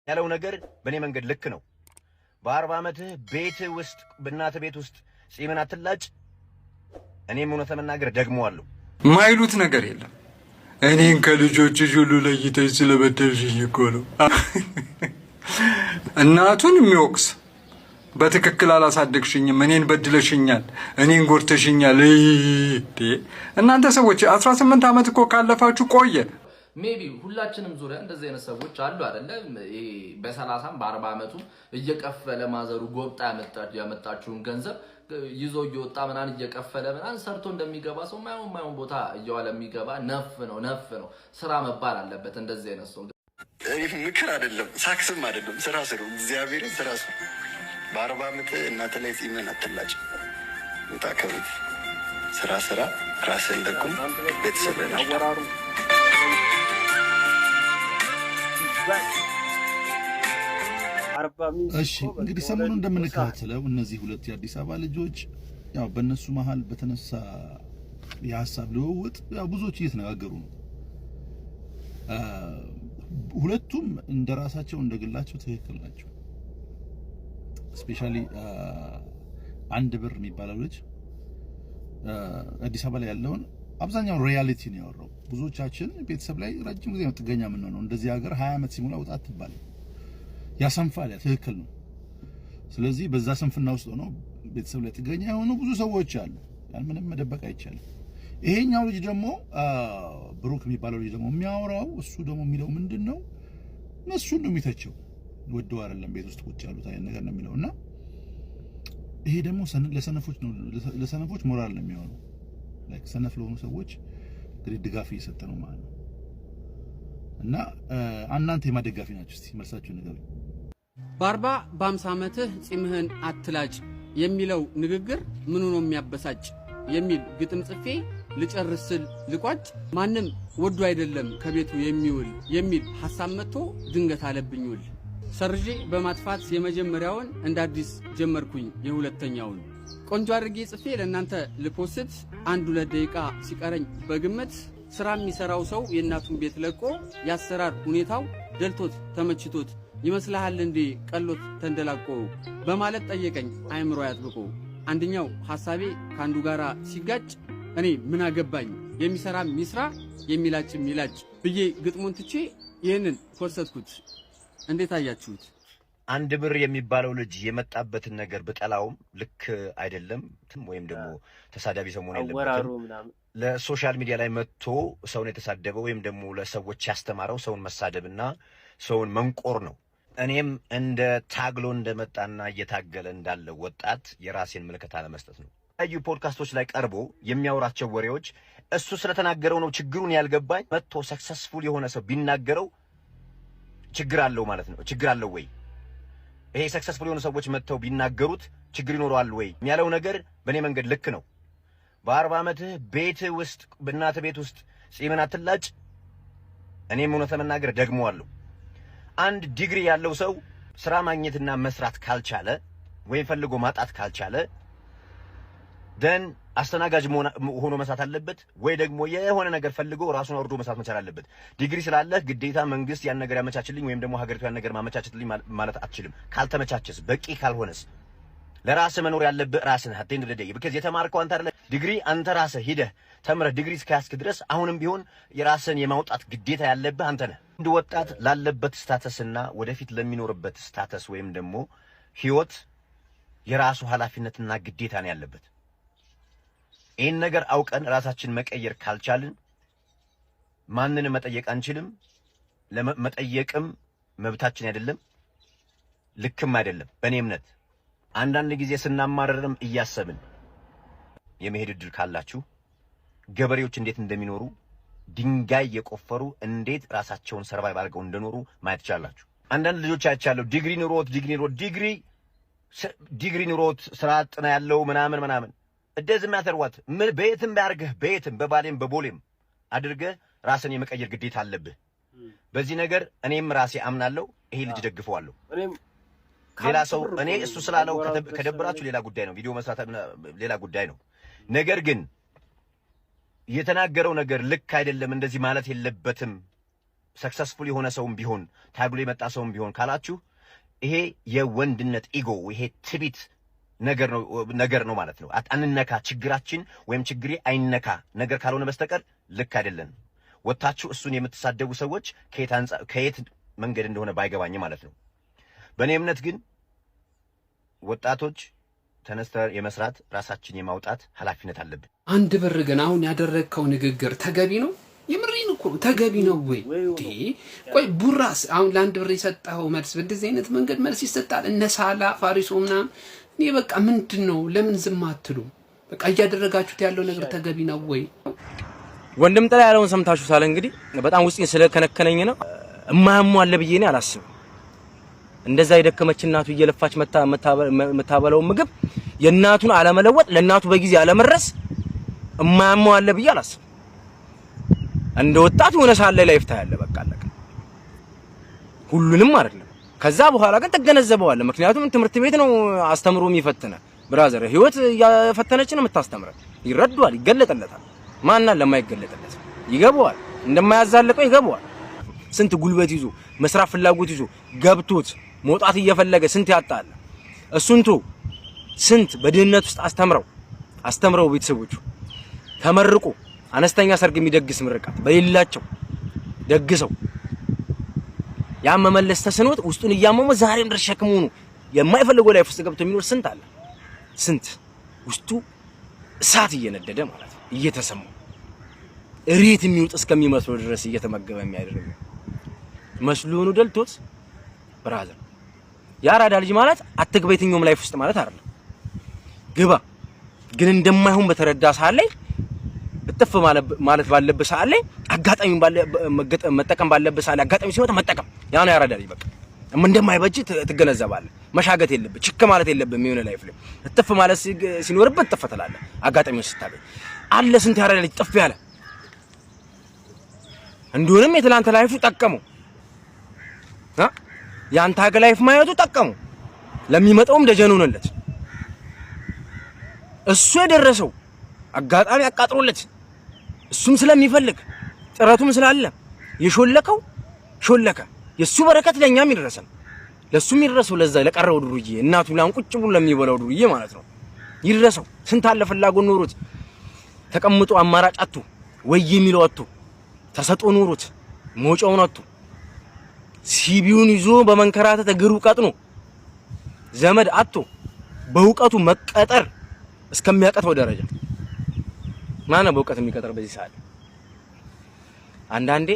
ያለው ነገር በእኔ መንገድ ልክ ነው። በ40 ዓመትህ ቤት ውስጥ በእናትህ ቤት ውስጥ ጺምን አትላጭ። እኔም እውነት ለመናገር ደግመዋለሁ። ማይሉት ነገር የለም። እኔን ከልጆችሽ ሁሉ ለይተሽ ስለበደልሽኝ እኮ ነው። እናቱን የሚወቅስ በትክክል አላሳደግሽኝም፣ እኔን በድለሽኛል፣ እኔን ጎርተሽኛል። እናንተ ሰዎች 18 ዓመት እኮ ካለፋችሁ ቆየ። ሜቢ ሁላችንም ዙሪያ እንደዚህ አይነት ሰዎች አሉ አይደለ? በ30 በ40 ዓመቱ እየከፈለ ማዘሩ ጎብጣ ያመጣችውን ገንዘብ ይዞ እየወጣ ምናን እየከፈለ ምናን ሰርቶ እንደሚገባ ሰው ማይሆን ቦታ እየዋለ የሚገባ ነፍ ነው። ስራ መባል አለበት እንደዚህ አይነት ሰው። ምክር አይደለም ሳክስም አይደለም፣ ስራ ስሩ። እግዚአብሔርን ስራ ስሩ። በ40 ዓመት እናንተ ላይ ጺምን አትላጭ። ውጣ ከቤት ስራ ራስህን ደጉም ቤተሰብህን አሽራ። እሺ እንግዲህ ሰሞኑን እንደምንከታተለው እነዚህ ሁለት የአዲስ አበባ ልጆች ያው በእነሱ መሃል በተነሳ የሀሳብ ልውውጥ ያው ብዙዎች እየተነጋገሩ ነው። ሁለቱም እንደራሳቸው እንደግላቸው ትክክል ናቸው። ስፔሻሊ አንድ ብር የሚባለው ልጅ አዲስ አበባ ላይ ያለውን አብዛኛው ሪያሊቲ ነው ያወራው። ብዙዎቻችን ቤተሰብ ላይ ረጅም ጊዜ ነው ጥገኛ የምንሆነው። እንደዚህ ሀገር 20 ዓመት ሲሞላ ወጣት ትባል ያሰንፋል። ትክክል ነው። ስለዚህ በዛ ስንፍና ውስጥ ሆኖ ቤተሰብ ላይ ጥገኛ የሆኑ ብዙ ሰዎች አሉ። ያን ምንም መደበቅ አይቻልም። ይሄኛው ልጅ ደግሞ ብሩክ የሚባለው ልጅ ደግሞ የሚያወራው እሱ ደግሞ የሚለው ምንድነው እነሱን ነው የሚተቸው። ወደው አይደለም ቤት ውስጥ ቁጭ ያሉት አይነት ነገር ነው የሚለውና ይሄ ደግሞ ለሰነፎች ነው፣ ለሰነፎች ሞራል ነው የሚሆነው። ላይክ ሰነፍ ለሆኑ ሰዎች እንግዲህ ድጋፍ እየሰጠ ነው ማለት ነው። እና እናንተ የማደጋፊ ናችሁ? እስቲ መልሳችሁን ንገሩኝ። በ40 በ50 ዓመትህ ጺምህን አትላጭ የሚለው ንግግር ምኑ ነው የሚያበሳጭ የሚል ግጥም ጽፌ ልጨርስል ልቋጭ ማንም ወዶ አይደለም ከቤቱ የሚውል የሚል ሐሳብ መጥቶ ድንገት አለብኝ ውል ሰርጄ በማጥፋት የመጀመሪያውን እንደ አዲስ ጀመርኩኝ የሁለተኛውን ቆንጆ አድርጌ ጽፌ ለእናንተ ልፖስት 1-2 ደቂቃ ሲቀረኝ በግምት ስራ የሚሰራው ሰው የእናቱን ቤት ለቆ ያሰራር ሁኔታው ደልቶት ተመችቶት ይመስልሃል እንዴ ቀሎት ተንደላቆ በማለት ጠየቀኝ አይምሮ ያጥብቆ። አንደኛው ሐሳቤ ካንዱ ጋራ ሲጋጭ እኔ ምን አገባኝ የሚሰራ ሚስራ የሚላጭ ሚላጭ ብዬ ግጥሙን ትቼ ይህንን ፖስተትኩት። እንዴት አያችሁት? አንድ ብር የሚባለው ልጅ የመጣበትን ነገር በጠላውም ልክ አይደለም፣ ወይም ደግሞ ተሳዳቢ ሰው መሆን የለበትም። ለሶሻል ሚዲያ ላይ መጥቶ ሰውን የተሳደበው ወይም ደግሞ ለሰዎች ያስተማረው ሰውን መሳደብና ሰውን መንቆር ነው። እኔም እንደ ታግሎ እንደመጣና እየታገለ እንዳለ ወጣት የራሴን ምልከታ ለመስጠት ነው። አዩ ፖድካስቶች ላይ ቀርቦ የሚያወራቸው ወሬዎች እሱ ስለተናገረው ነው ችግሩን ያልገባኝ። መጥቶ ሰክሰስፉል የሆነ ሰው ቢናገረው ችግር አለው ማለት ነው። ችግር አለው ወይ? ይሄ ሰክሰስፉል የሆኑ ሰዎች መጥተው ቢናገሩት ችግር ይኖረዋል ወይ? ያለው ነገር በእኔ መንገድ ልክ ነው። በ40 ዓመትህ ቤት ውስጥ በእናትህ ቤት ውስጥ ጺምን አትላጭ። እኔም እውነት ለመናገር ደግመዋለሁ። አንድ ዲግሪ ያለው ሰው ስራ ማግኘትና መስራት ካልቻለ ወይም ፈልጎ ማጣት ካልቻለ ደን አስተናጋጅ ሆኖ መስራት አለበት፣ ወይ ደግሞ የሆነ ነገር ፈልጎ ራሱን አውርዶ መስራት መቻል አለበት። ዲግሪ ስላለህ ግዴታ መንግስት ያን ነገር ያመቻችልኝ ወይም ደግሞ ሀገሪቱ ያን ነገር ማመቻችልኝ ማለት አትችልም። ካልተመቻቸስ በቂ ካልሆነስ ለራስህ መኖር ያለብህ ራስህ ነህ። አትንደ ደደይ because የተማርከው አንተ አይደለ። ዲግሪ አንተ ራስህ ሂደህ ተምረህ ዲግሪ እስከያዝክ ድረስ አሁንም ቢሆን የራስህን የማውጣት ግዴታ ያለብህ አንተ ነህ። እንደ ወጣት ላለበት ስታተስና ወደፊት ለሚኖርበት ስታተስ ወይም ደግሞ ህይወት የራሱ ኃላፊነትና ግዴታ ነው ያለበት። ይህን ነገር አውቀን ራሳችን መቀየር ካልቻልን ማንንም መጠየቅ አንችልም። ለመጠየቅም መብታችን አይደለም፣ ልክም አይደለም በእኔ እምነት። አንዳንድ ጊዜ ስናማረርም እያሰብን የመሄድ እድል ካላችሁ ገበሬዎች እንዴት እንደሚኖሩ ድንጋይ የቆፈሩ እንዴት ራሳቸውን ሰርቫይቭ አድርገው እንደኖሩ ማየት ይቻላችሁ። አንዳንድ ልጆች አይቻለሁ ዲግሪ ኑሮት ስራ አጥ ነው ያለው ምናምን እንደዚህ ማተርዋት በየትም ባርገህ በየትም በባሌም በቦሌም አድርገህ ራስን የመቀየር ግዴታ አለብህ። በዚህ ነገር እኔም ራሴ አምናለሁ። ይሄ ልጅ ደግፈዋለሁ። ሌላ ሰው እኔ እሱ ስላለው ከደብራችሁ ሌላ ጉዳይ ነው፣ ቪዲዮ መስራት ሌላ ጉዳይ ነው። ነገር ግን የተናገረው ነገር ልክ አይደለም፣ እንደዚህ ማለት የለበትም ሰክሰስፉል የሆነ ሰውም ቢሆን ታግሎ የመጣ ሰውም ቢሆን ካላችሁ ይሄ የወንድነት ኢጎ ይሄ ትቢት ነገር ነው ማለት ነው። አንነካ ችግራችን ወይም ችግሬ አይነካ ነገር ካልሆነ በስተቀር ልክ አይደለም። ወጣችሁ እሱን የምትሳደቡ ሰዎች ከየት መንገድ እንደሆነ ባይገባኝ ማለት ነው። በእኔ እምነት ግን ወጣቶች ተነስተን የመስራት ራሳችን የማውጣት ኃላፊነት አለብን። አንድ ብር ግን አሁን ያደረግከው ንግግር ተገቢ ነው? የምሬን እኮ ተገቢ ነው ወይ? ቆይ ቡራስ አሁን ለአንድ ብር የሰጠኸው መልስ በእንደዚህ አይነት መንገድ መልስ ይሰጣል? እነ ሳላ ፋሪሶ ምናምን እኔ በቃ ምንድን ነው ለምን ዝም አትሉ? በቃ እያደረጋችሁት ያለው ነገር ተገቢ ነው ወይ? ወንድም ጥላ ያለውን ሰምታችሁታል። እንግዲህ በጣም ውስጤን ስለከነከነኝ ነው እማያሙ አለ ብዬ እኔ አላስብም። እንደዛ የደከመች እናቱ እየለፋች መታበለው ምግብ የእናቱን አለመለወጥ ለእናቱ በጊዜ አለመድረስ እማያሙ አለ ብዬ አላስብም። እንደ ወጣት የሆነ ሳለ ላይፍታ ያለ በቃ አለቀ። ሁሉንም አይደለም። ከዛ በኋላ ግን ተገነዘበዋለህ። ምክንያቱም ትምህርት ቤት ነው አስተምሮ የሚፈትነ ብራዘር ህይወት ያፈተነች ነው የምታስተምረው። ይረዳዋል፣ ይገለጥለታል። ማንና ለማይገለጥለት ይገባዋል፣ እንደማያዛልቀው ይገባዋል። ስንት ጉልበት ይዞ መስራት ፍላጎት ይዞ ገብቶት መውጣት እየፈለገ ስንት ያጣለ እሱንቱ ስንት በድህነት ውስጥ አስተምረው ቤተሰቦቹ ተመርቆ አነስተኛ ሰርግ የሚደግስ ምርቃት በሌላቸው ደግሰው ያ መመለስ ተስኖት ውስጡን እያመመ ዛሬም ድረስ ሸክሙ ነው የማይፈልገው ላይፍ ውስጥ ገብቶ የሚኖር ስንት አለ። ስንት ውስጡ እሳት እየነደደ ማለት ነው እየተሰማው እሬት የሚውጥ እስከሚመስለው ድረስ እየተመገበ የሚያደርግ መስሎ ነው ደልቶት ብራዘር። ያራዳ ልጅ ማለት አትግባ የትኛውም ላይፍ ውስጥ ማለት አይደለም። ግባ ግን እንደማይሆን በተረዳ ሰዓት ላይ እጥፍ ማለት ባለበት ሰዓት ላይ አጋጣሚ መጠቀም ባለበት ሰዓት ላይ አጋጣሚ ሲመጣ መጠቀም ያ ነው ያራዳ ልጅ። በቃ እንደማይበጅ ትገነዘባለህ። መሻገት የለብህ ችክ ማለት የለብህም። የሆነ ላይፍ ላይ እጥፍ ማለት ሲኖርበት ጥፍ ትላለህ። አጋጣሚውን ስታገኝ አለ ስንት ያራዳ ልጅ ጥፍ ያለ እንደሆነም የትላንት ላይፉ ጠቀመው ያንተ ሀገር ላይፍ ማየቱ ጠቀመው። ለሚመጣውም ደጀን ሆነለት። እሱ የደረሰው አጋጣሚ አቃጥሮለት እሱም ስለሚፈልግ ጥረቱም ስላለ የሾለከው ሾለከ። የሱ በረከት ለኛም ይደረሰን ለሱም ይደረሰው። ለዛ ለቀረው ዱርዬ እናቱ ላን ቁጭ ብሎ ለሚበላው ዱርዬ ማለት ነው ይደረሰው። ስንት አለ ፍላጎት ኖሮት ተቀምጦ አማራጭ አጥቶ ወይ የሚለው አጥቶ ተሰጦ ኖሮት ሞጫውን አጥቶ ሲቢውን ይዞ በመንከራተት እግሩ ቀጥኖ ዘመድ አጥቶ በእውቀቱ መቀጠር እስከሚያቀተው ደረጃ ማን ነው በእውቀት የሚቀጠር በዚህ ሰዓት? አንዳንዴ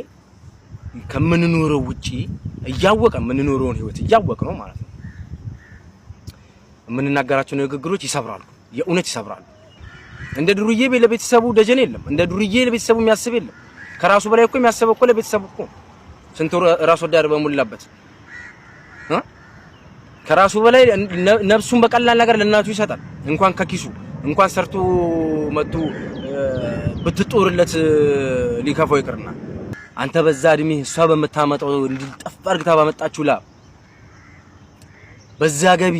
ከምንኖረው ውጪ እያወቀ የምንኖረውን ህይወት እያወቀ ነው ማለት ነው የምንናገራቸው ንግግሮች ይሰብራሉ፣ የእውነት ይሰብራሉ። እንደ ዱርዬ ለቤተሰቡ ደጀን የለም። እንደ ዱርዬ ለቤተሰቡ የሚያስብ የለም። ከራሱ በላይ እኮ የሚያስበው እኮ ለቤተሰቡ እኮ ስንት ራስ ወዳድ በሙላበት ከራሱ በላይ ነፍሱን በቀላል ነገር ለእናቱ ይሰጣል። እንኳን ከኪሱ እንኳን ሰርቶ መጥቶ ብትጦርለት ሊከፋው ይቅርና አንተ በዛ እድሜ እሷ በመታመጣው እንዲጠፍ አርግታ ባመጣችሁ ላ በዛ ገቢ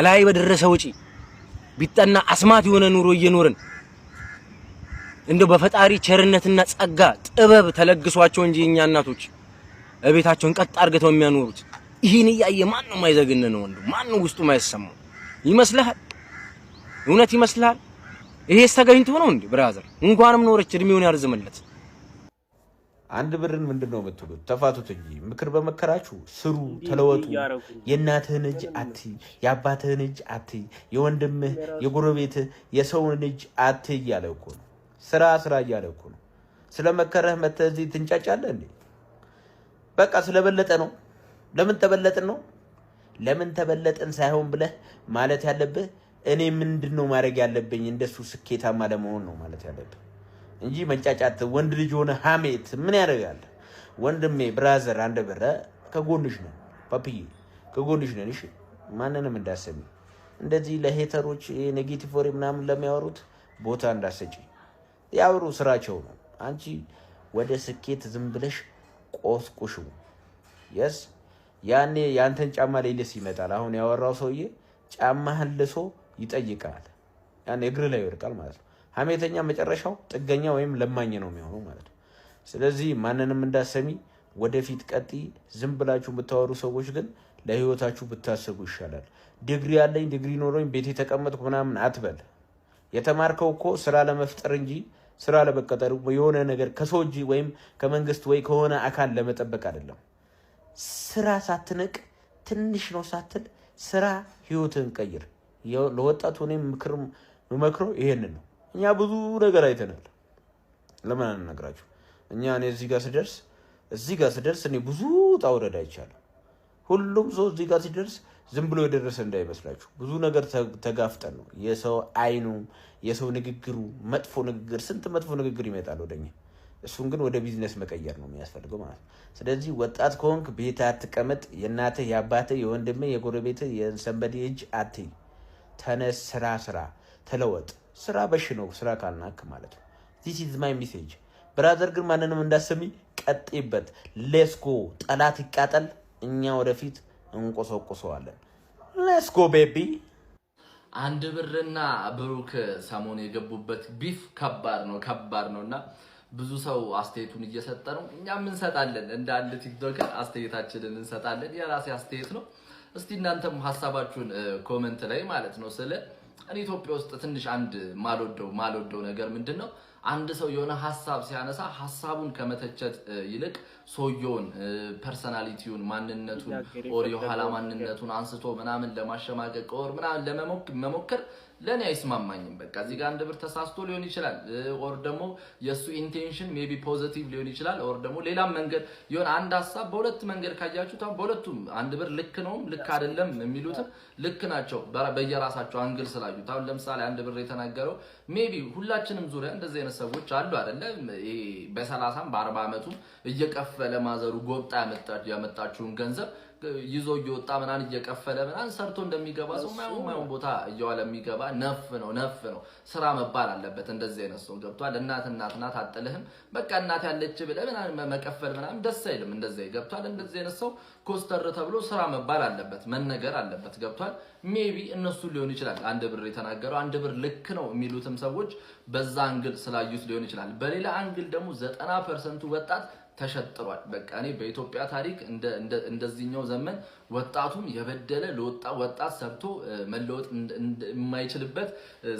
ላይ በደረሰ ወጪ ቢጠና አስማት የሆነ ኑሮ እየኖርን እንደው በፈጣሪ ቸርነትና ጸጋ ጥበብ ተለግሷቸው እንጂ እኛ እናቶች እቤታቸውን ቀጥ አርገተው የሚያኖሩት ይሄን ያየ ማን ነው የማይዘግነው? ወንዱ ማን ነው ውስጡ የማይሰማው ይመስልሃል? እውነት ይመስልሃል? ይሄስ ተገኝቶ ነው እንዴ ብራዘር? እንኳንም ኖረች እድሜውን ያርዝምለት። አንድ ብርን ምንድነው የምትሉት? ተፋቱት እንጂ ምክር በመከራችሁ ስሩ፣ ተለወጡ። የእናትህን እጅ አትይ፣ የአባትህን እጅ አትይ፣ የወንድምህ የጎረቤትህ የሰውን እጅ አትይ እያለ እኮ ነው። ስራ እያለ እኮ ነው። ስለመከረህ መተህ እዚህ ትንጫጫለህ እንዴ? በቃ ስለበለጠ ነው። ለምን ተበለጥን ነው? ለምን ተበለጥን ሳይሆን ብለህ ማለት ያለብህ እኔ ምንድነው ማድረግ ያለብኝ እንደሱ ስኬታማ ለመሆን ነው ማለት ያለብህ እንጂ መንጫጫት። ወንድ ልጅ ሆነ ሐሜት ምን ያደርጋል? ወንድሜ ብራዘር፣ አንድ ብር ከጎንሽ ነው ፓፒዬ፣ ከጎንሽ ነን። እሺ ማንንም እንዳሰሚ እንደዚህ ለሄተሮች ኔጌቲቭ ወሬ ምናምን ለሚያወሩት ቦታ እንዳሰጪ። ያወሩ ስራቸው ነው። አንቺ ወደ ስኬት ዝም ብለሽ ቆስቁሹ። የስ ያኔ ያንተን ጫማ ላይ ልስ ይመጣል። አሁን ያወራው ሰውዬ ጫማህን ልሶ ይጠይቃል። ያኔ እግር ላይ ይወድቃል ማለት ነው። ሐሜተኛ መጨረሻው ጥገኛ ወይም ለማኝ ነው የሚሆነው ማለት ነው። ስለዚህ ማንንም እንዳሰሚ ወደፊት ቀጥ ዝም ብላችሁ የምታወሩ ሰዎች ግን ለህይወታችሁ ብታስቡ ይሻላል። ዲግሪ ያለኝ ዲግሪ ኖሮኝ ቤቴ ተቀመጥኩ ምናምን አትበል። የተማርከው እኮ ስራ ለመፍጠር እንጂ ስራ ለመቀጠር የሆነ ነገር ከሰው እጅ ወይም ከመንግስት ወይ ከሆነ አካል ለመጠበቅ አይደለም። ስራ ሳትንቅ ትንሽ ነው ሳትል ስራ ህይወትን ቀይር። ለወጣቱ እኔም ምክር መክረው ይሄንን ነው። እኛ ብዙ ነገር አይተናል። ለምን አንነግራችሁ? እኔ እዚህ ጋር ስደርስ እኔ ብዙ ጣውረድ አይቻለሁ። ሁሉም ሰው እዚህ ጋር ሲደርስ ዝም ብሎ የደረሰ እንዳይመስላችሁ። ብዙ ነገር ተጋፍጠን ነው። የሰው አይኑ፣ የሰው ንግግሩ፣ መጥፎ ንግግር፣ ስንት መጥፎ ንግግር ይመጣል ወደኛ። እሱን ግን ወደ ቢዝነስ መቀየር ነው የሚያስፈልገው ማለት ነው። ስለዚህ ወጣት ከሆንክ ቤት አትቀመጥ። የእናትህ፣ የአባትህ፣ የወንድምህ፣ የጎረቤትህ የሰንበዴ እጅ አትይ። ተነስ፣ ስራ፣ ተለወጥ። ስራ በሽ ነው ስራ ካልናክ ማለት ነው። this is my message ብራዘር። ግን ማንንም እንዳሰሚ ቀጥይበት። ሌትስ ጎ። ጠላት ይቃጠል፣ እኛ ወደፊት እንቆሰቆሰዋለን። ሌትስ ጎ ቤቢ። አንድ ብርና ብሩክ ሰሞኑን የገቡበት ቢፍ ከባድ ነውና ብዙ ሰው አስተያየቱን እየሰጠ ነው። እኛም እንሰጣለን፣ እንደ አንድ ቲክቶከር አስተያየታችንን እንሰጣለን። የራሴ አስተያየት ነው። እስቲ እናንተም ሐሳባችሁን ኮሜንት ላይ ማለት ነው። ስለ እኔ ኢትዮጵያ ውስጥ ትንሽ አንድ ማልወደው ነገር ምንድነው? አንድ ሰው የሆነ ሐሳብ ሲያነሳ ሐሳቡን ከመተቸት ይልቅ ሰውየውን ፐርሰናሊቲውን ማንነቱን ኦር የኋላ ማንነቱን አንስቶ ምናምን ለማሸማቀቅ ኦር ምናምን ለመሞከር ለኔ አይስማማኝም። በቃ እዚህ ጋር አንድ ብር ተሳስቶ ሊሆን ይችላል ኦር ደግሞ የሱ ኢንቴንሽን ሜቢ ፖዚቲቭ ሊሆን ይችላል ኦር ደግሞ ሌላም መንገድ የሆነ አንድ ሐሳብ በሁለት መንገድ ካያችሁት በሁለቱም አንድ ብር ልክ ነው ልክ አይደለም የሚሉትም ልክ ናቸው በየራሳቸው አንግል ስላዩት። አሁን ለምሳሌ አንድ ብር የተናገረው ሜቢ ሁላችንም ዙሪያ እንደዚህ አይነት ሰዎች አሉ አይደለ? በ30 በ40 አመቱ እየከፈለ ማዘሩ ጎብጣ ያመጣችውን ገንዘብ ይዞ እየወጣ ምናን እየከፈለ ምናን ሰርቶ እንደሚገባ ሰው ማየው ቦታ እየዋለ የሚገባ ነፍ ነው። ስራ መባል አለበት። እንደዚህ አይነት ሰው ገብቷል። እናት አጥልህም በቃ እናት ያለች ብለ ምናን መከፈል ምናን ደስ አይልም። እንደዚህ ገብቷል። እንደዚህ አይነት ሰው ኮስተር ተብሎ ስራ መባል አለበት፣ መነገር አለበት። ገብቷል። ሜቢ እነሱ ሊሆን ይችላል አንድ ብር የተናገረው አንድ ብር ልክ ነው የሚሉትም ሰዎች በዛ አንግል ስላዩት ሊሆን ይችላል። በሌላ አንግል ደግሞ 90% ወጣት ተሸጥሯል። በቃ እኔ በኢትዮጵያ ታሪክ እንደዚህኛው ዘመን ወጣቱም የበደለ ወጣት ሰርቶ መለወጥ የማይችልበት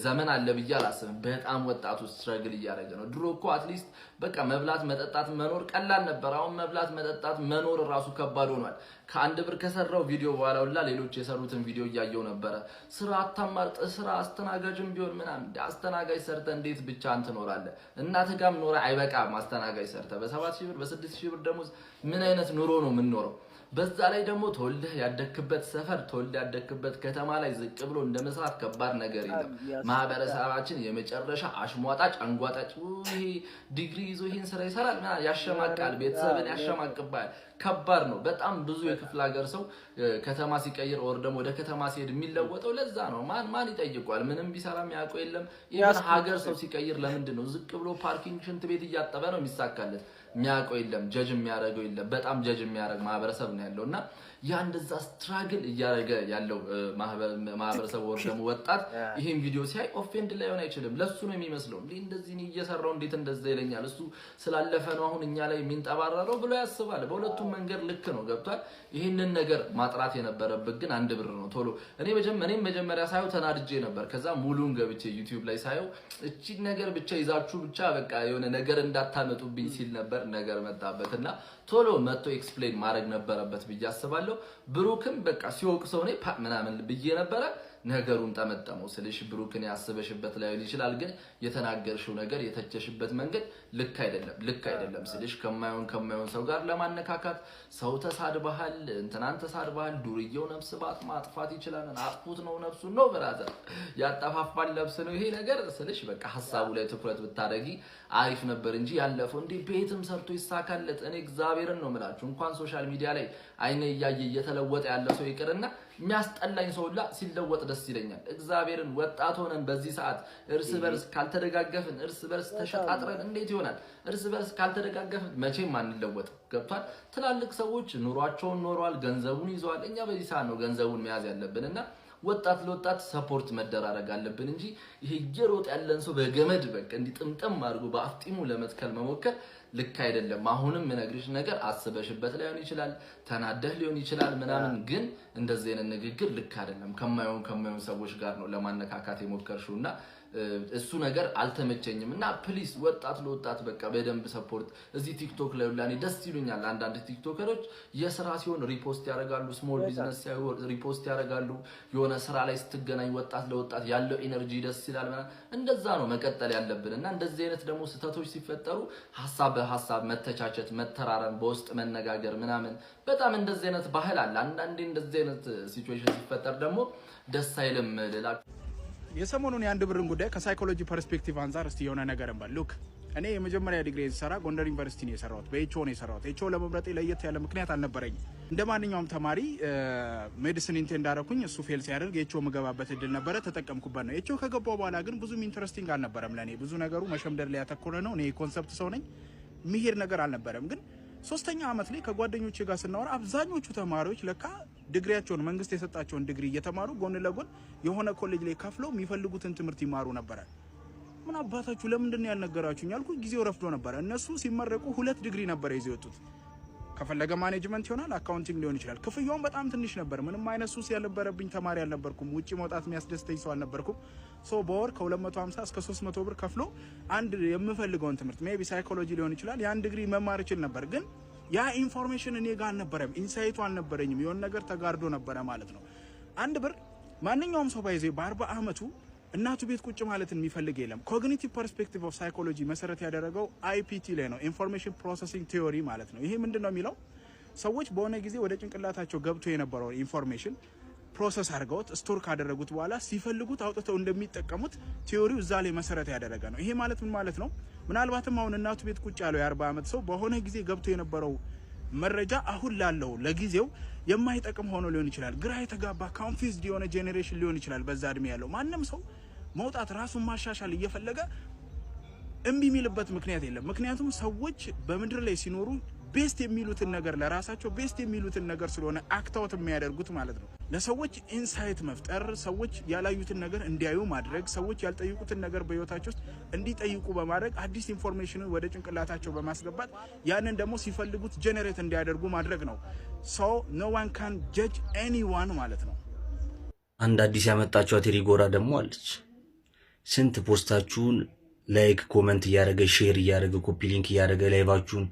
ዘመን አለ ብዬ አላስብም። በጣም ወጣቱ ስትራግል እያደረገ ነው። ድሮ እኮ አትሊስት በቃ መብላት መጠጣት መኖር ቀላል ነበር። አሁን መብላት መጠጣት መኖር ራሱ ከባድ ሆኗል። ከአንድ ብር ከሰራው ቪዲዮ በኋላ ሁላ ሌሎች የሰሩትን ቪዲዮ እያየው ነበረ። ስራ አታማርጥ፣ ስራ አስተናጋጅም ቢሆን ምናምን አስተናጋጅ ሰርተ እንዴት ብቻ ትኖራለህ? እናትህ ጋርም ኖረ አይበቃም። አስተናጋጅ ሰርተ በ7000 ብር በ6000 ብር ደሞዝ ምን አይነት ኑሮ ነው የምንኖረው? በዛ ላይ ደግሞ ተወልደህ ያደክበት ሰፈር ተወልደህ ያደክበት ከተማ ላይ ዝቅ ብሎ እንደመስራት ከባድ ነገር የለም። ማህበረሰባችን የመጨረሻ አሽሟጣጭ አንጓጣጭ ይሄ ዲግሪ ይዞ ይሄን ስራ ይሰራል ያሸማቃል፣ ቤተሰብን ያሸማቅባል። ከባድ ነው በጣም። ብዙ የክፍለ ሀገር ሰው ከተማ ሲቀይር ኦር ደግሞ ወደ ከተማ ሲሄድ የሚለወጠው ለዛ ነው። ማን ይጠይቋል? ምንም ቢሰራ የሚያውቁ የለም። ይሄን ሀገር ሰው ሲቀይር ለምንድን ነው ዝቅ ብሎ ፓርኪንግ ሽንት ቤት እያጠበ ነው የሚሳካለት? የሚያውቀው የለም። ጀጅ የሚያደርገው የለም። በጣም ጀጅ የሚያደርግ ማህበረሰብ ነው ያለውና ያ እንደዛ ስትራግል እያደረገ ያለው ማህበረሰብ ወር ደግሞ ወጣት ይሄን ቪዲዮ ሲያይ ኦፌንድ ላይሆን አይችልም። ለሱ ነው የሚመስለው እንደዚህ ነው እየሰራው እንዴት እንደዛ ይለኛል እሱ ስላለፈ ነው አሁን እኛ ላይ የሚንጠባረረው ብሎ ያስባል። በሁለቱም መንገድ ልክ ነው። ገብቷል። ይሄንን ነገር ማጥራት የነበረበት ግን አንድ ብር ነው። ቶሎ እኔም መጀመሪያ ሳየው ተናድጄ ነበር። ከዛ ሙሉን ገብቼ ዩቲዩብ ላይ ሳየው እቺ ነገር ብቻ ይዛችሁ ብቻ በቃ የሆነ ነገር እንዳታመጡብኝ ሲል ነበር። ነገር መጣበትና ቶሎ መጥቶ ኤክስፕሌን ማድረግ ነበረበት ብዬ አስባለሁ። ብሩክም በቃ ሲወቅሰው ነው ምናምን ብዬ ነበረ። ነገሩን ጠመጠመው ስልሽ ብሩክን ያስበሽበት ላይ ይችላል፣ ግን የተናገርሽው ነገር የተቸሽበት መንገድ ልክ አይደለም ስልሽ ከማይሆን ሰው ጋር ለማነካካት ሰው ተሳድበሃል፣ እንትናን ተሳድበሃል፣ ዱርዬው ነፍስ ማጥፋት ይችላል። አጥፉት ነው ነፍሱን ነው ብራዘር ያጠፋፋል ነፍስ ነው ይሄ ነገር ስልሽ በቃ ሐሳቡ ላይ ትኩረት ብታደርጊ አሪፍ ነበር እንጂ ያለፈው እንዴ ቤትም ሰርቶ ይሳካለት። እኔ እግዚአብሔርን ነው የምላችሁ እንኳን ሶሻል ሚዲያ ላይ አይኔ እያየ እየተለወጠ ያለ ሰው ይቅርና የሚያስጠላኝ ሰውላ ሲለወጥ ደስ ይለኛል። እግዚአብሔርን ወጣት ሆነን በዚህ ሰዓት እርስ በርስ ካልተደጋገፍን እርስ በርስ ተሸጣጥረን እንዴት ይሆናል? እርስ በርስ ካልተደጋገፍን መቼም አንለወጥ። ገብቷል። ትላልቅ ሰዎች ኑሯቸውን ኖረዋል፣ ገንዘቡን ይዘዋል። እኛ በዚህ ሰዓት ነው ገንዘቡን መያዝ ያለብንና ወጣት ለወጣት ሰፖርት መደራረግ አለብን እንጂ ይሄ እየሮጥ ያለን ሰው በገመድ በቃ እንዲ ጥምጥም አድርጎ በአፍጢሙ ለመትከል መሞከር ልክ አይደለም። አሁንም ምነግርሽ ነገር አስበሽበት ሊሆን ይችላል፣ ተናደህ ሊሆን ይችላል ምናምን፣ ግን እንደዚህ አይነት ንግግር ልክ አይደለም። ከማይሆን ሰዎች ጋር ነው ለማነካካት የሞከርሽውና እሱ ነገር አልተመቸኝም። እና ፕሊስ ወጣት ለወጣት በቃ በደንብ ሰፖርት። እዚህ ቲክቶክ ላይ ሁላ ደስ ይሉኛል አንዳንድ ቲክቶከሮች የስራ ሲሆን ሪፖስት ያደርጋሉ፣ ስሞል ቢዝነስ ሲሆን ሪፖስት ያደርጋሉ። የሆነ ስራ ላይ ስትገናኝ ወጣት ለወጣት ያለው ኢነርጂ ደስ ይላል። እንደዛ ነው መቀጠል ያለብን። እና እንደዚህ አይነት ደግሞ ስህተቶች ሲፈጠሩ ሐሳብ በሐሳብ መተቻቸት፣ መተራረም፣ በውስጥ መነጋገር ምናምን በጣም እንደዚህ አይነት ባህል አለ። አንዳንዴ እንደዚህ አይነት ሲቹዌሽን ሲፈጠር ደግሞ ደስ አይልም ልላችሁ። የሰሞኑን የአንድ ብርን ጉዳይ ከሳይኮሎጂ ፐርስፔክቲቭ አንፃር እስቲ የሆነ ነገር እንበል። ሉክ እኔ የመጀመሪያ ዲግሪ የሰራ ጎንደር ዩኒቨርሲቲ ነው የሰራሁት። በኤችኦ ነው የሰራሁት። ኤችኦ ለመምረጤ ለየት ያለ ምክንያት አልነበረኝም። እንደ ማንኛውም ተማሪ ሜዲሲን ኢንቴንድ አደረኩኝ። እሱ ፌል ሲያደርግ ኤችኦ መገባበት እድል ነበረ፣ ተጠቀምኩበት ነው። ኤችኦ ከገባው በኋላ ግን ብዙም ኢንትረስቲንግ አልነበረም ለኔ። ብዙ ነገሩ መሸምደድ ላይ ያተኮረ ነው። እኔ ኮንሰፕት ሰው ነኝ፣ የሚሄድ ነገር አልነበረም። ግን ሶስተኛ አመት ላይ ከጓደኞቼ ጋር ስናወራ አብዛኞቹ ተማሪዎች ለካ ዲግሪያቸውን መንግስት የሰጣቸውን ዲግሪ እየተማሩ ጎን ለጎን የሆነ ኮሌጅ ላይ ከፍለው የሚፈልጉትን ትምህርት ይማሩ ነበር። ምን አባታችሁ ለምንድን ነው ያልነገራችሁኝ ያልኩ ጊዜው ረፍዶ ነበር። እነሱ ሲመረቁ 2 ዲግሪ ነበር ይዘው የወጡት። ከፈለገ ማኔጅመንት ይሆናል፣ አካውንቲንግ ሊሆን ይችላል። ክፍያውን በጣም ትንሽ ነበር። ምንም አይነት ሱስ ያልነበረብኝ ተማሪ አልነበርኩም። ውጪ መውጣት የሚያስደስተኝ ሰው አልነበርኩም። በወር ከ250 እስከ 300 ብር ከፍሎ አንድ የምፈልገውን ትምህርት ሜቢ ሳይኮሎጂ ሊሆን ይችላል ያን ዲግሪ መማር ይችል ነበር። ግን ያ ኢንፎርሜሽን እኔ ጋር አልነበረም፣ ኢንሳይቱ አልነበረኝም። የሆነ ነገር ተጋርዶ ነበረ ማለት ነው። አንድ ብር ማንኛውም ሰው ባይዘይ በ40 አመቱ እናቱ ቤት ቁጭ ማለትን የሚፈልግ የለም። ኮግኒቲቭ ፐርስፔክቲቭ ኦፍ ሳይኮሎጂ መሰረት ያደረገው አይፒቲ ላይ ነው፣ ኢንፎርሜሽን ፕሮሰሲንግ ቲዮሪ ማለት ነው። ይሄ ምንድነው የሚለው ሰዎች በሆነ ጊዜ ወደ ጭንቅላታቸው ገብቶ የነበረው ኢንፎርሜሽን ፕሮሰስ አድርገውት ስቶር ካደረጉት በኋላ ሲፈልጉት አውጥተው እንደሚጠቀሙት ቲዮሪው እዛ ላይ መሰረት ያደረገ ነው። ይሄ ማለት ምን ማለት ነው? ምናልባትም አሁን እናቱ ቤት ቁጭ ያለው የ40 አመት ሰው በሆነ ጊዜ ገብቶ የነበረው መረጃ አሁን ላለው ለጊዜው የማይጠቅም ሆኖ ሊሆን ይችላል። ግራ የተጋባ ኮንፊውዝድ የሆነ ጄኔሬሽን ሊሆን ይችላል በዛ እድሜ ያለው። ማንም ሰው መውጣት ራሱን ማሻሻል እየፈለገ እምቢ የሚልበት ምክንያት የለም። ምክንያቱም ሰዎች በምድር ላይ ሲኖሩ ቤስት የሚሉትን ነገር ለራሳቸው ቤስት የሚሉትን ነገር ስለሆነ አክታውት የሚያደርጉት ማለት ነው። ለሰዎች ኢንሳይት መፍጠር፣ ሰዎች ያላዩትን ነገር እንዲያዩ ማድረግ፣ ሰዎች ያልጠይቁትን ነገር በህይወታቸው ውስጥ እንዲጠይቁ በማድረግ አዲስ ኢንፎርሜሽንን ወደ ጭንቅላታቸው በማስገባት ያንን ደግሞ ሲፈልጉት ጄኔሬት እንዲያደርጉ ማድረግ ነው። ሶ ኖ ዋን ካን ጀጅ ኤኒዋን ማለት ነው። አንድ አዲስ ያመጣችው ቴሪጎራ ደግሞ አለች። ስንት ፖስታችሁን ላይክ ኮመንት እያደረገ ሼር እያደረገ ኮፒ ሊንክ እያደረገ ላይቫችሁን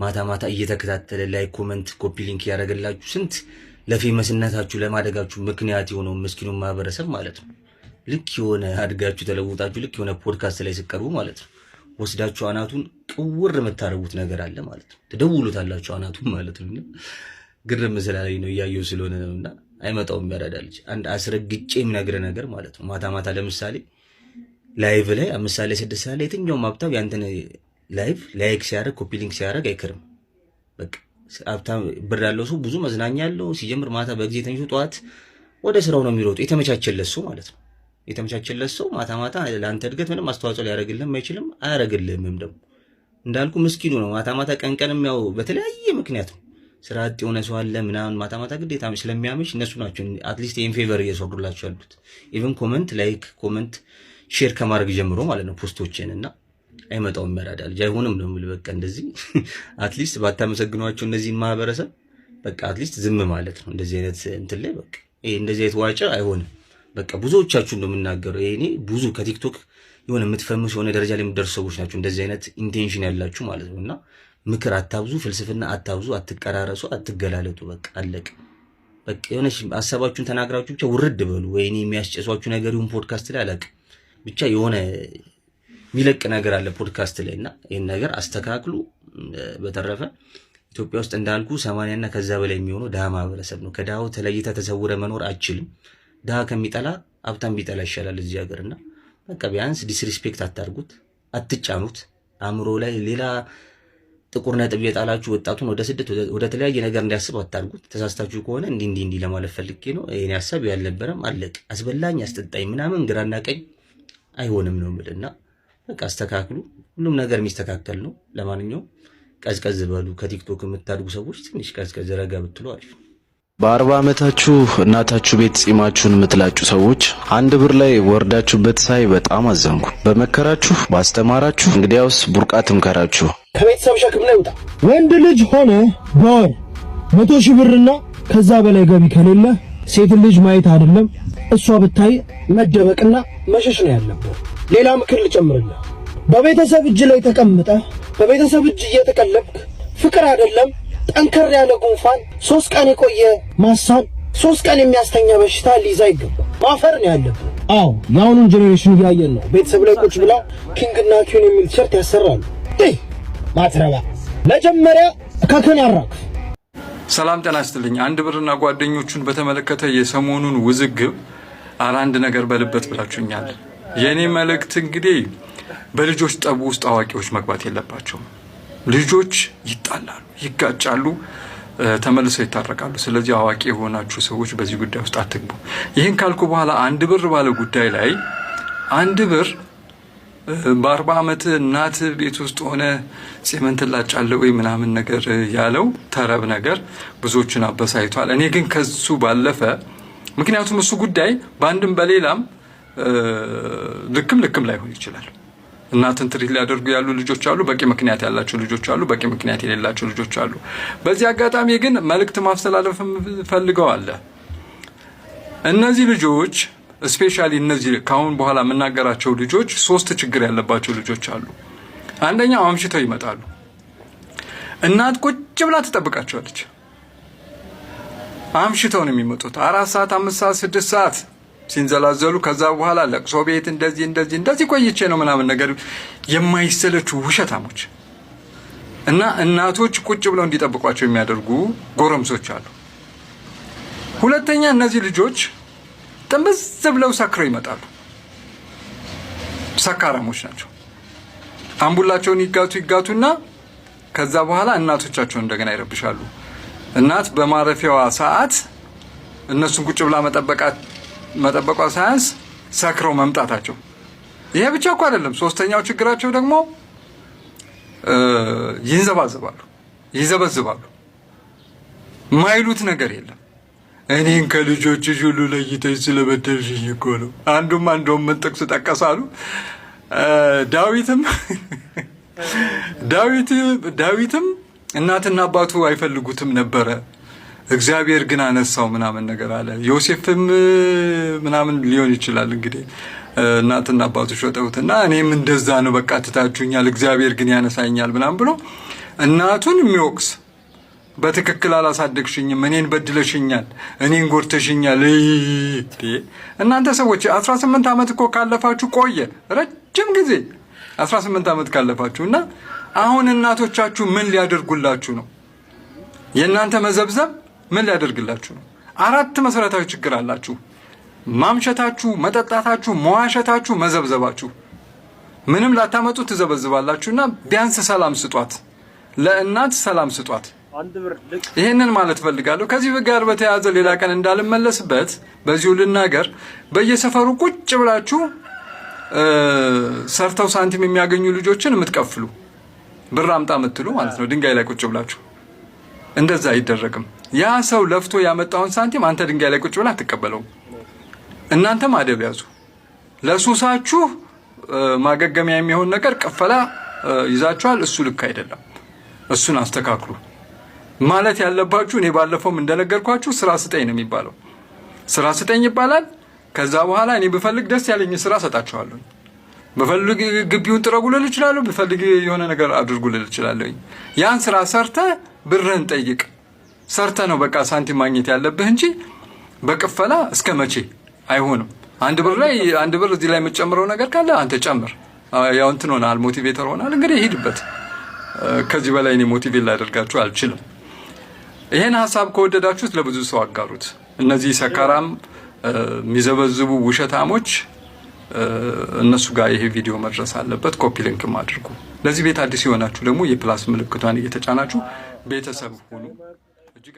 ማታ ማታ እየተከታተለ ላይክ ኮመንት ኮፒ ሊንክ እያደረገላችሁ ስንት ለፌመስነታችሁ ለማደጋችሁ ምክንያት የሆነው ምስኪኑን ማህበረሰብ ማለት ነው። ልክ የሆነ አድጋችሁ ተለውጣችሁ ልክ የሆነ ፖድካስት ላይ ሲቀርቡ ማለት ነው ወስዳችሁ አናቱን ቅውር የምታረጉት ነገር አለ ማለት ነው። ትደውሉታላችሁ አናቱን ማለት ነው። ግርም ስላለኝ ነው እያየሁ ስለሆነ ነውና አይመጣውም ያራዳልች። አንድ አስረግጬ የምነግርህ ነገር ማለት ነው። ማታ ማታ ለምሳሌ ላይቭ ላይ ምሳሌ 6 ሰዓት ላይ የትኛውም ሀብታም ያንተን ላይቭ ላይክ ሲያደርግ ኮፒ ሊንክ ሲያደርግ አይከርም። በቃ ሀብታም ብር ያለው ሰው ብዙ መዝናኛ ያለው ሲጀምር ማታ በጊዜ ተኝቶ ጠዋት ወደ ስራው ነው የሚሮጡ። የተመቻቸለት ሰው ማለት ነው። የተመቻቸለት ሰው ማታ ማታ ለአንተ እድገት ምንም አስተዋጽኦ ሊያደርግልህም አይችልም፣ አያደርግልህም። ደግሞ እንዳልኩ ምስኪኑ ነው። ማታ ማታ ቀንቀንም ያው በተለያየ ምክንያት ነው ስራ አጥ የሆነ ሰው አለ ምናምን ማታ ማታ ግዴታ ስለሚያመሽ እነሱ ናቸው አትሊስት ይሄን ፌቨር እየሰሩላቸው ያሉት። ኢቭን ኮመንት ላይክ ኮመንት ሼር ከማድረግ ጀምሮ ማለት ነው ፖስቶችን እና አይመጣውም ያራዳል አይሆንም ነው የሚል በቃ እንደዚህ አትሊስት ባታመሰግኗቸው እነዚህን ማህበረሰብ በቃ አትሊስት ዝም ማለት ነው። እንደዚህ አይነት እንትን ላይ በቃ ይሄ እንደዚህ አይነት ዋጫ አይሆንም። በቃ ብዙዎቻችሁ እንደምናገረው ይሄ ብዙ ከቲክቶክ የሆነ የምትፈምሱ የሆነ ደረጃ ላይ የምትደርሱ ሰዎች ናቸው እንደዚህ አይነት ኢንቴንሽን ያላችሁ ማለት ነውና ምክር አታብዙ፣ ፍልስፍና አታብዙ፣ አትቀራረሱ፣ አትገላለጡ። በቃ አለቀ። በቃ የሆነሽ ሐሳባችሁን ተናግራችሁ ብቻ ውርድ በሉ። ወይኔ የሚያስጨሷችሁ ነገር ይሁን ፖድካስት ላይ አለቀ። ብቻ የሆነ ሚለቅ ነገር አለ ፖድካስት ላይ እና ይሄን ነገር አስተካክሉ። በተረፈ ኢትዮጵያ ውስጥ እንዳልኩ 80 እና ከዛ በላይ የሚሆነው ድሃ ማህበረሰብ ነው። ከድሃው ተለይታ ተሰውረ መኖር አትችልም። ድሃ ከሚጠላ ሀብታም ቢጠላ ይሻላል እዚህ ሀገርና በቃ ቢያንስ ዲስሪስፔክት አታርጉት፣ አትጫኑት። አእምሮ ላይ ሌላ ጥቁር ነጥብ የጣላችሁ ወጣቱን ወደ ስደት ወደ ተለያየ ነገር እንዲያስብ አታርጉት። ተሳስታችሁ ከሆነ እንዲህ ለማለት ፈልጌ ነው። ይሄን ሐሳብ ያልነበረም አለቅ አስበላኝ አስጠጣኝ ምናምን ግራና ቀኝ አይሆንም ነው የምልና በቃ አስተካክሉ። ሁሉም ነገር የሚስተካከል ነው። ለማንኛውም ቀዝቀዝ በሉ። ከቲክቶክ የምታድጉ ሰዎች ትንሽ ቀዝቀዝ ረጋ ብትሉ አሪፍ። በ40 ዓመታችሁ እናታችሁ ቤት ጺማችሁን የምትላጩ ሰዎች 1 ብር ላይ ወርዳችሁበት ሳይ በጣም አዘንኩ። በመከራችሁ ባስተማራችሁ እንግዲያውስ ቡርቃ ትምከራችሁ። ከቤተሰብ ሸክም ላይ ውጣ። ወንድ ልጅ ሆነ በወር 100,000 ብርና ከዛ በላይ ገቢ ከሌለ ሴት ልጅ ማየት አይደለም እሷ ብታይ መደበቅና መሸሽ ነው ያለበት። ሌላ ምክር ልጨምርልህ። በቤተሰብ እጅ ላይ ተቀምጠ በቤተሰብ እጅ እየተቀለብክ ፍቅር አይደለም ጠንከር ያለ ጉንፋን 3 ቀን የቆየ ማሳብ 3 ቀን የሚያስተኛ በሽታ ሊይዛ ይገባል። ማፈር ነው ያለብህ። አዎ የአሁኑን ጄኔሬሽን እያየን ነው። ቤተሰብ ላይ ቁጭ ብላ ኪንግና ኪዩን የሚል ቲሸርት ያሰራሉ። ማትረባ መጀመሪያ ከከን አራክ። ሰላም ጤና ይስጥልኝ። 1 ብርና ጓደኞቹን በተመለከተ የሰሞኑን ውዝግብ አንድ ነገር በልበት ብላችሁኛል። የኔ መልእክት እንግዲህ በልጆች ጠብ ውስጥ አዋቂዎች መግባት የለባቸውም። ልጆች ይጣላሉ፣ ይጋጫሉ፣ ተመልሰው ይታረቃሉ። ስለዚህ አዋቂ የሆናችሁ ሰዎች በዚህ ጉዳይ ውስጥ አትግቡ። ይህን ካልኩ በኋላ 1 ብር ባለ ጉዳይ ላይ 1 ብር በ40 ዓመት እናት ቤት ውስጥ ሆነ ጺምን ትላጫለህ ወይ ምናምን ነገር ያለው ተረብ ነገር ብዙዎችን አበሳይቷል። እኔ ግን ከሱ ባለፈ ምክንያቱም እሱ ጉዳይ በአንድም በሌላም ልክም ላይሆን ይችላል። እናትን ትሪት ሊያደርጉ ያሉ ልጆች አሉ፣ በቂ ምክንያት ያላቸው ልጆች አሉ፣ በቂ ምክንያት የሌላቸው ልጆች አሉ። በዚህ አጋጣሚ ግን መልእክት ማስተላለፍ ፈልገው አለ። እነዚህ ልጆች ስፔሻሊ እነዚህ ካሁን በኋላ የምናገራቸው ልጆች 3 ችግር ያለባቸው ልጆች አሉ። አንደኛው አምሽተው ይመጣሉ። እናት ቁጭ ብላ ትጠብቃቸዋለች። አምሽተው ነው የሚመጡት 4 ሰዓት 5 ሰዓት 6 ሰዓት ሲንዘላዘሉ ከዛ በኋላ ለቅሶ ቤት እንደዚህ ቆይቼ ነው ምናምን ነገር የማይሰለቹ ውሸታሞች እና እናቶች ቁጭ ብለው እንዲጠብቋቸው የሚያደርጉ ጎረምሶች አሉ። ሁለተኛ እነዚህ ልጆች ጥምዝ ብለው ሰክረው ይመጣሉ። ሰካራሞች ናቸው። አምቡላቸውን ይጋቱና ከዛ በኋላ እናቶቻቸውን እንደገና ይረብሻሉ። እናት በማረፊያዋ ሰዓት እነሱን ቁጭ ብላ መጠበቋ ሳያንስ ሰክረው መምጣታቸው። ይሄ ብቻ እኮ አይደለም። 3ኛው ችግራቸው ደግሞ ይዘበዝባሉ። ማይሉት ነገር የለም። እኔን ከልጆችሽ ሁሉ ለይተሽ ስለበደልሽኝ እኮ ነው። አንዱም ምን ጥቅስ ጠቀሳሉ? ዳዊትም እናትና አባቱ አይፈልጉትም ነበረ፣ እግዚአብሔር ግን አነሳው ምናምን ነገር አለ። ዮሴፍም ምናምን ሊሆን ይችላል እንግዲህ እናትና አባቱ ሾጠውትና እኔም እንደዛ ነው በቃ ትታችሁኛል፣ እግዚአብሔር ግን ያነሳኛል ምናምን ብሎ እናቱን የሚወቅስ በትክክል አላሳደግሽኝም፣ እኔን በድለሽኛል፣ እኔን ጎርተሽኛል። እናንተ ሰዎች 18 ዓመት እኮ ካለፋችሁ ቆየ ረጅም ጊዜ 18 ዓመት ካለፋችሁና አሁን እናቶቻችሁ ምን ሊያደርጉላችሁ ነው? የእናንተ መዘብዘብ ምን ሊያደርግላችሁ ነው? 4 መሰረታዊ ችግር አላችሁ። ማምሸታችሁ፣ መጠጣታችሁ፣ መዋሸታችሁ፣ መዘብዘባችሁ። ምንም ላታመጡ ትዘበዝባላችሁና ቢያንስ ሰላም ስጧት፣ ለእናት ሰላም ስጧት። ይሄንን ማለት ፈልጋለሁ። ከዚህ ጋር በተያያዘ ሌላ ቀን እንዳልመለስበት በዚሁ ልናገር። በየሰፈሩ ቁጭ ብላችሁ ሰርተው ሳንቲም የሚያገኙ ልጆችን የምትቀፍሉ ብር አምጣ የምትሉ ማለት ነው፣ ድንጋይ ላይ ቁጭ ብላችሁ። እንደዛ አይደረግም። ያ ሰው ለፍቶ ያመጣውን ሳንቲም አንተ ድንጋይ ላይ ቁጭ ብላ አትቀበለውም። እናንተም አደብ ያዙ። ለሱሳችሁ ማገገሚያ የሚሆን ነገር ቅፈላ ይዛችኋል። እሱ ልክ አይደለም። እሱን አስተካክሉ። ማለት ያለባችሁ እኔ ባለፈውም እንደነገርኳችሁ ስራ ስጠኝ ነው የሚባለው። ስራ ስጠኝ ይባላል። ከዛ በኋላ እኔ ብፈልግ ደስ ያለኝ ስራ ሰጣችኋለሁ። ብፈልግ ግቢውን ጥረጉ ልል እችላለሁ፣ ብፈልግ የሆነ ነገር አድርጉ ልል እችላለሁ። ያን ስራ ሰርተ ብርህን ጠይቅ። ሰርተ ነው በቃ ሳንቲም ማግኘት ያለብህ እንጂ በቅፈላ እስከ መቼ አይሆንም። 1 ብር ላይ 1 ብር እዚህ ላይ የምትጨምረው ነገር ካለ አንተ ጨምር። ያው እንትን ሆናል፣ ሞቲቬተር ሆናል። እንግዲህ ሂድበት። ከዚህ በላይ እኔ ሞቲቬት ላደርጋችሁ አልችልም። ይሄን ሀሳብ ከወደዳችሁት ለብዙ ሰው አጋሩት። እነዚህ ሰካራም የሚዘበዝቡ ውሸታሞች እነሱ ጋር ይሄ ቪዲዮ መድረስ አለበት። ኮፒ ሊንክም አድርጉ። ለዚህ ቤት አዲስ የሆናችሁ ደግሞ የፕላስ ምልክቷን እየተጫናችሁ ቤተሰብ ሁኑ። እጅግ